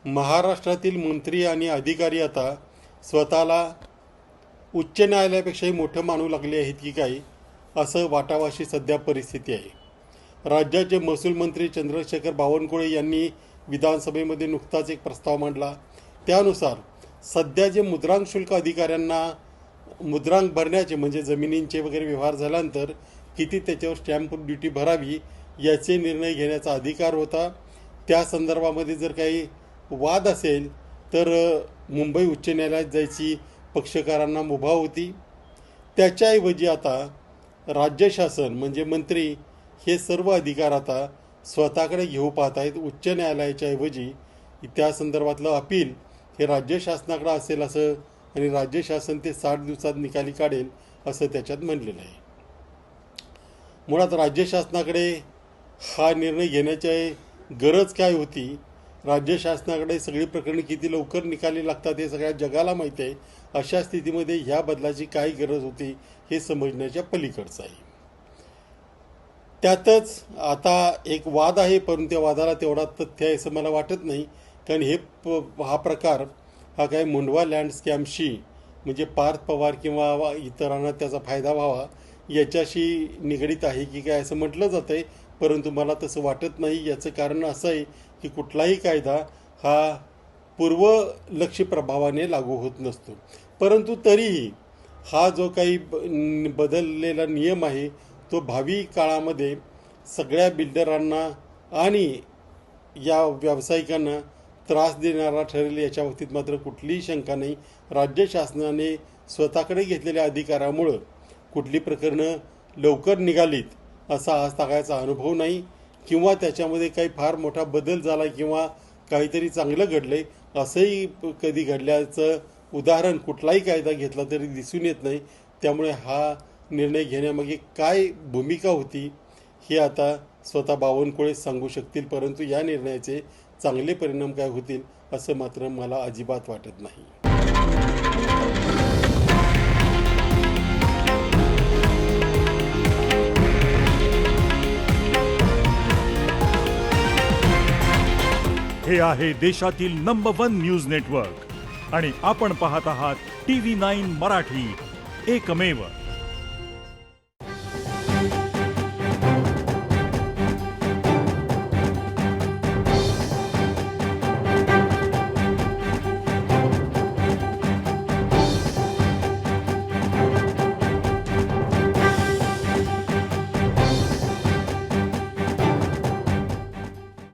महाराष्ट्रातील मंत्री आणि अधिकारी आता स्वतःला उच्च न्यायालयापेक्षाही मोठं मानू लागले आहेत की काय, असं वाटावाशी सध्या परिस्थिती आहे। राज्याचे महसूल मंत्री चंद्रशेखर बावनकुळे यांनी विधानसभेमध्ये नुकताच एक प्रस्ताव मांडला। त्यानुसार सध्या जे मुद्रांक शुल्क अधिकाऱ्यांना मुद्रांक भरण्याचे म्हणजे जमिनींचे वगैरे व्यवहार झाल्यानंतर किती त्याच्यावर स्टॅम्प ड्युटी भरावी याचे निर्णय घेण्याचा अधिकार होता। त्या संदर्भामध्ये जर काही वाद असेल तर मुंबई उच्च न्यायालयात जायची पक्षकारांना मुभा होती। त्याच्याऐवजी आता राज्य शासन म्हणजे मंत्री हे सर्व अधिकार आता स्वतःकडे घेऊ पाहत आहेत। उच्च न्यायालयाच्या ऐवजी त्या संदर्भातलं अपील हे राज्य शासनाकडे असेल असं आणि राज्य शासन ते 60 दिवसात निकाली काढेल असं त्याच्यात म्हणलेलं आहे। मुळात राज्य शासनाकडे हा निर्णय घेण्याची गरज काय होती, राज्य शासनाकडे सगळी प्रकरणे किती लवकर निकाली लागतात हे सगळ्या जगाला माहिती आहे। अशा स्थितीमध्ये ह्या बदलाची काय गरज होती हे समजण्याच्या पलीकडचं आहे। त्यातच आता एक वाद आहे, परंतु त्या वादाला तेवढा तथ्य आहे असं मला वाटत नाही। कारण हा प्रकार हा काय मुंडवा लँड स्कॅमशी म्हणजे पार्थ पवार किंवा इतरांना त्याचा फायदा व्हावा याच्याशी निगडीत आहे की काय असं म्हटलं जातं आहे, परंतु मला तसं वाटत नाही। याचं कारण असं आहे की कुठलाही कायदा हा पूर्वलक्षी प्रभावाने लागू होत नसतो, परंतु तरीही हा जो काही बदललेला नियम आहे तो भावी काळामध्ये सगळ्या बिल्डरांना आणि या व्यावसायिकांना त्रास देणारा ठरेल याच्या बाबतीत मात्र कुठलीही शंका नाही। राज्य शासनाने स्वतःकडे घेतलेल्या अधिकारामुळं कुठली प्रकरणं लवकर निघालीत असा आज तागायचा अनुभव नाही किंवा त्याच्यामध्ये काही फार मोठा बदल झाला किंवा काहीतरी चांगलं घडलंय असंही कधी घडल्याचं उदाहरण कुठलाही कायदा घेतला तरी दिसून येत नाही। त्यामुळे हा निर्णय घेण्यामागे काय भूमिका होती हे आता स्वतः बावनकुळे सांगू शकतील, परंतु या निर्णयाचे चांगले परिणाम काय होतील असं मात्र मला अजिबात वाटत नाही। हे आहे देशातील नंबर 1 न्यूज नेटवर्क आणि आपण पाहत आहात TV9 मराठी, एकमेव।